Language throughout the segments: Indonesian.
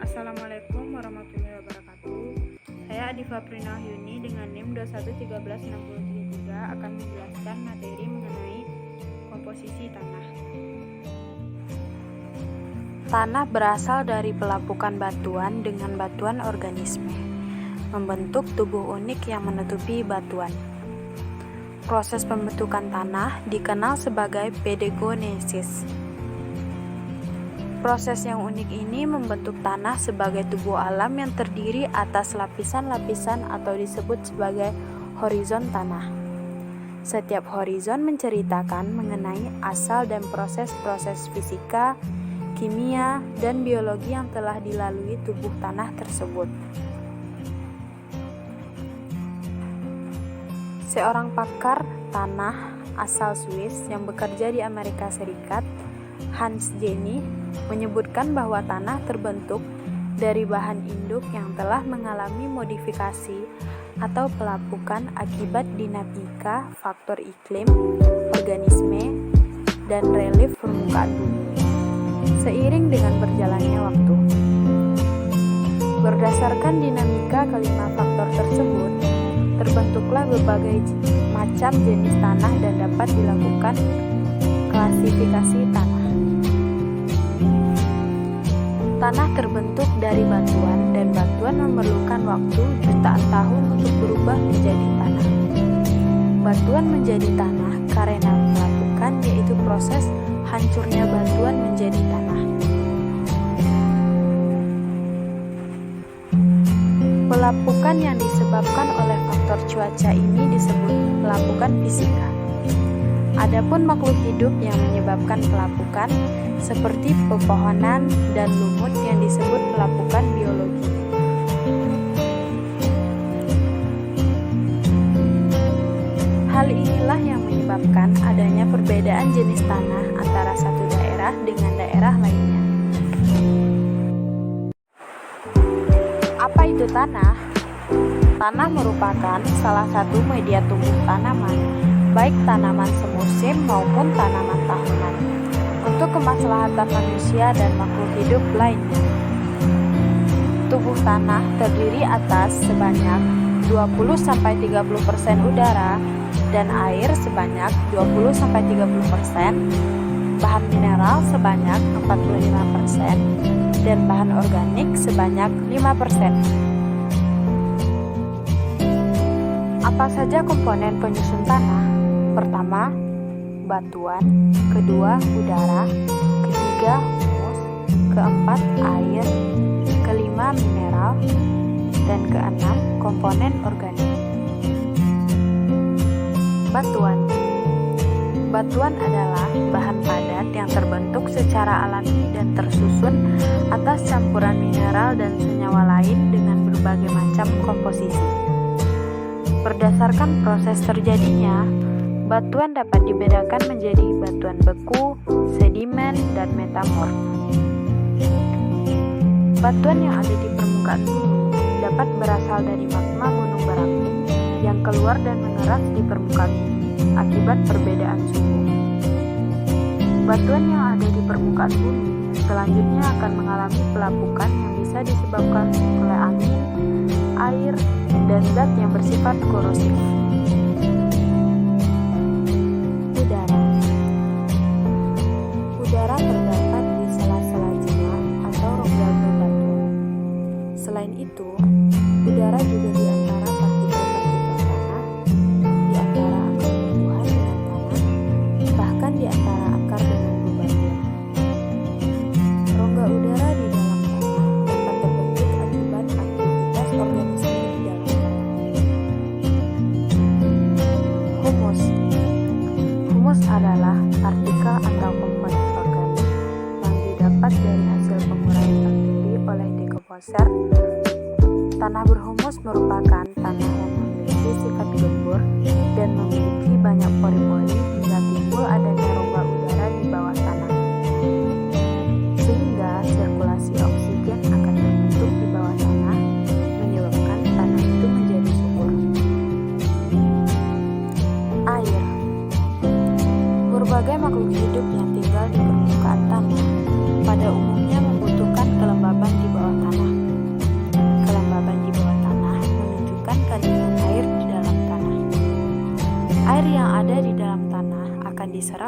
Assalamualaikum warahmatullahi wabarakatuh. Saya Adifa Prinah Yuni dengan NIM 2113633 akan menjelaskan materi mengenai komposisi tanah. Tanah berasal dari pelapukan batuan dengan batuan organisme, membentuk tubuh unik yang menutupi batuan. Proses pembentukan tanah dikenal sebagai pedogenesis. Proses yang unik ini membentuk tanah sebagai tubuh alam yang terdiri atas lapisan-lapisan atau disebut sebagai horizon tanah. Setiap horizon menceritakan mengenai asal dan proses-proses fisika, kimia, dan biologi yang telah dilalui tubuh tanah tersebut. Seorang pakar tanah asal Swiss yang bekerja di Amerika Serikat, Hans Jenny, menyebutkan bahwa tanah terbentuk dari bahan induk yang telah mengalami modifikasi atau pelapukan akibat dinamika faktor iklim, organisme, dan relief permukaan bumi. Seiring dengan berjalannya waktu, berdasarkan dinamika kelima faktor tersebut, terbentuklah berbagai macam jenis tanah dan dapat dilakukan klasifikasi tanah. Tanah terbentuk dari batuan dan batuan memerlukan waktu jutaan tahun untuk berubah menjadi tanah. Batuan menjadi tanah karena pelapukan, yaitu proses hancurnya batuan menjadi tanah. Pelapukan yang disebabkan oleh faktor cuaca ini disebut pelapukan fisika. Adapun makhluk hidup yang menyebabkan pelapukan seperti pepohonan dan lumut yang disebut pelapukan biologi. Hal inilah yang menyebabkan adanya perbedaan jenis tanah antara satu daerah dengan daerah lainnya. Apa itu tanah? Tanah merupakan salah satu media tumbuh tanaman, baik tanaman semusim maupun tanaman tahunan, untuk kemaslahatan manusia dan makhluk hidup lainnya. Tubuh tanah terdiri atas sebanyak 20-30% udara dan air sebanyak 20-30%, bahan mineral sebanyak 45%, dan bahan organik sebanyak 5%. Apa saja komponen penyusun tanah? Pertama, batuan, kedua, udara, ketiga, humus, keempat, air, kelima, mineral, dan keenam, komponen organik. Batuan. Batuan adalah bahan padat yang terbentuk secara alami dan tersusun atas campuran mineral dan senyawa lain dengan berbagai macam komposisi. Berdasarkan proses terjadinya, batuan dapat dibedakan menjadi batuan beku, sedimen, dan metamorf. Batuan yang ada di permukaan bumi dapat berasal dari magma gunung berapi yang keluar dan mengeras di permukaan bumi akibat perbedaan suhu. Batuan yang ada di permukaan bumi selanjutnya akan mengalami pelapukan yang bisa disebabkan oleh angin, air, dan zat yang bersifat korosif. Udara terdapat di sela-sela jenuh atau rongga berbatuan. Selain itu, udara juga di antara partikel-partikel tanah, di antara akar tumbuhan dengan tanah, bahkan di antara akar dengan bebatuan. Rongga udara di dalam tanah dapat terbentuk akibat aktivitas organisme di dalam tanah. Humus. Humus adalah partikel atau komponen organik yang didapat dari hasil penguraian bakteri oleh dekomposer. Tanah berhumus merupakan tanah yang memiliki sifat gembur dan memiliki banyak pori-pori hingga timbul adanya rongga udara di bawah tanah, sehingga sirkulasi oksigen akan terbentuk di bawah tanah, menyebabkan tanah itu menjadi subur. Air. Berbagai makhluk hidup yang tinggal di permukaan tanah pada umumnya membutuhkan kelembaban di bawah tanah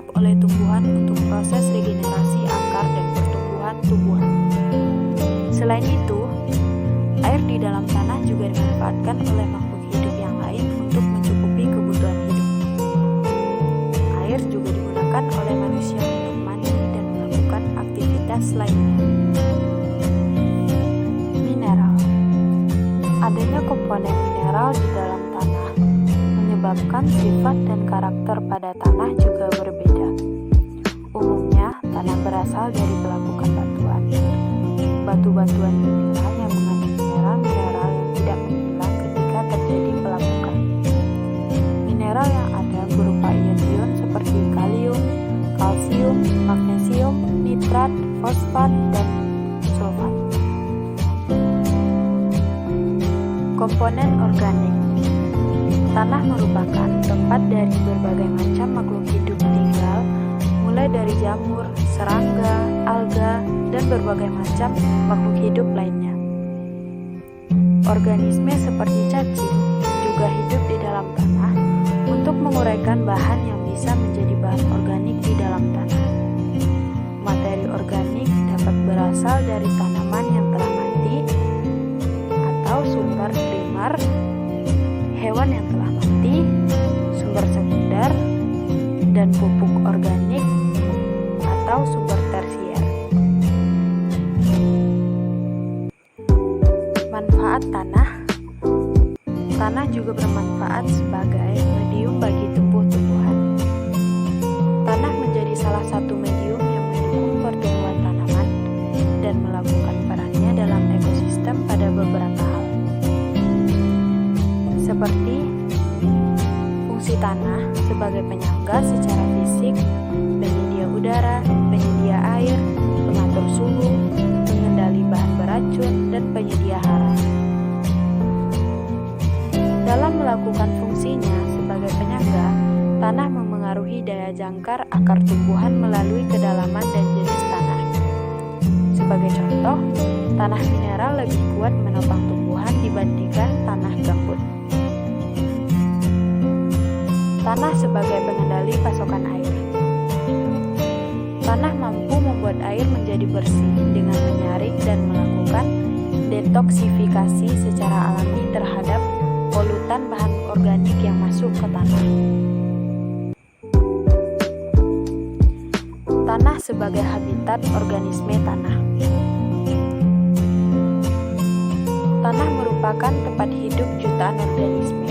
diserap oleh tumbuhan untuk proses regenerasi akar dan pertumbuhan tumbuhan. Selain itu, air di dalam tanah juga dimanfaatkan oleh makhluk hidup yang lain untuk mencukupi kebutuhan hidup. Air juga digunakan oleh manusia untuk mandi dan melakukan aktivitas lainnya. Mineral. Adanya komponen mineral di dalam tanah menyebabkan sifat dan karakter pada tanah juga berbeda. Umumnya, tanah berasal dari pelapukan batuan. Batu-batuan inilah yang mengandung mineral-mineral yang tidak menghilang ketika terjadi pelapukan. Mineral yang ada berupa ion-ion seperti kalium, kalsium, magnesium, nitrat, fosfat, dan sulfat. Komponen organik. Tanah merupakan tempat dari berbagai macam makhluk hidup tinggal, mulai dari jamur, serangga, alga, dan berbagai macam makhluk hidup lainnya. Organisme seperti cacing juga hidup di dalam tanah untuk menguraikan bahan yang bisa menjadi bahan organik di dalam tanah. Materi organik dapat berasal dari tanaman yang telah mati atau sumber primer, hewan yang telah mati, sumber sekunder, dan pupuk organik atau sumber tersier. Manfaat tanah. Tanah juga bermanfaat sebagai medium bagi tumbuh-tumbuhan. Tanah menjadi salah satu medium yang mendukung pertumbuhan tanaman dan melakukan perannya dalam ekosistem pada beberapa hal. Seperti fungsi tanah sebagai penyangga secara fisik, penyedia udara, penyedia air, pengatur suhu, pengendali bahan beracun, dan penyedia hara. Dalam melakukan fungsinya sebagai penyangga, tanah memengaruhi daya jangkar akar tumbuhan melalui kedalaman dan jenis tanah. Sebagai contoh, tanah mineral lebih kuat menopang tumbuhan dibandingkan tanah gambut. Tanah sebagai pengendali pasokan air. Tanah mampu membuat air menjadi bersih dengan menyaring dan melakukan detoksifikasi secara alami terhadap polutan bahan organik yang masuk ke tanah. Tanah sebagai habitat organisme tanah. Tanah merupakan tempat hidup jutaan organisme.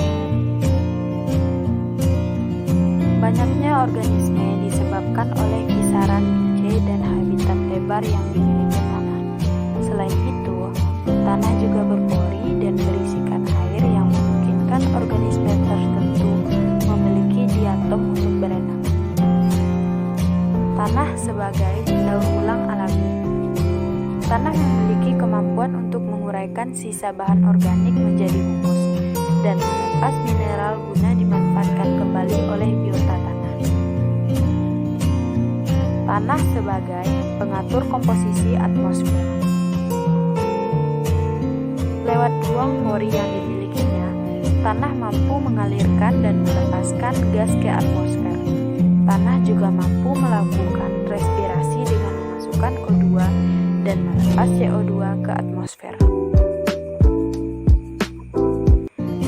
Banyaknya organisme disebabkan oleh kisaran pH dan habitat lebar yang dimiliki tanah. Selain itu, tanah juga berpori dan berisikan air yang memungkinkan organisme tertentu memiliki diatom untuk berenang. Tanah sebagai daur ulang alami. Tanah memiliki kemampuan untuk menguraikan sisa bahan organik menjadi humus dan melepas mineral guna dimanfaatkan kembali oleh biota tanah. Tanah sebagai pengatur komposisi atmosfer. Lewat ruang pori yang dimilikinya, tanah mampu mengalirkan dan melepaskan gas ke atmosfer. Tanah juga mampu melakukan respirasi dengan memasukkan O2 dan melepas CO2 ke atmosfer.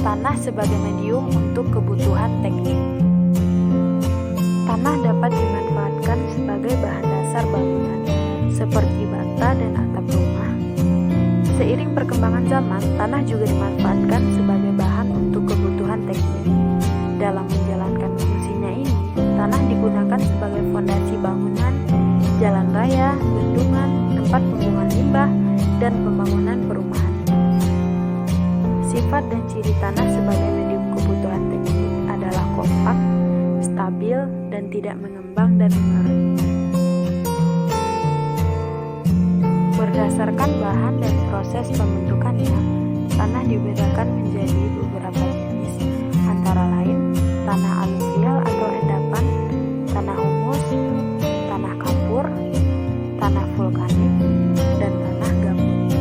Tanah sebagai medium untuk kebutuhan teknik. Tanah dapat dimanfaatkan sebagai bahan dasar bangunan, seperti bata dan atap rumah. Seiring perkembangan zaman, tanah juga dimanfaatkan sebagai bahan untuk kebutuhan teknik. Dalam menjalankan fungsinya ini, tanah digunakan sebagai fondasi bangunan, jalan raya, bendungan, tempat pembuangan limbah, dan pembangunan perumahan. Sifat dan ciri tanah sebagai medium kebutuhan teknik adalah kompak, stabil, dan tidak mengembang dan mengerut. Berdasarkan bahan dan proses pembentukannya, tanah dibedakan menjadi beberapa jenis, antara lain tanah aluvial atau endapan, tanah humus, tanah kapur, tanah vulkanik, dan tanah gambut.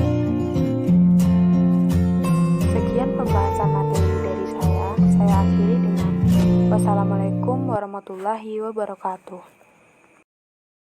Sekian pembahasan materi dari saya akhiri dengan Wassalamualaikum warahmatullahi wabarakatuh.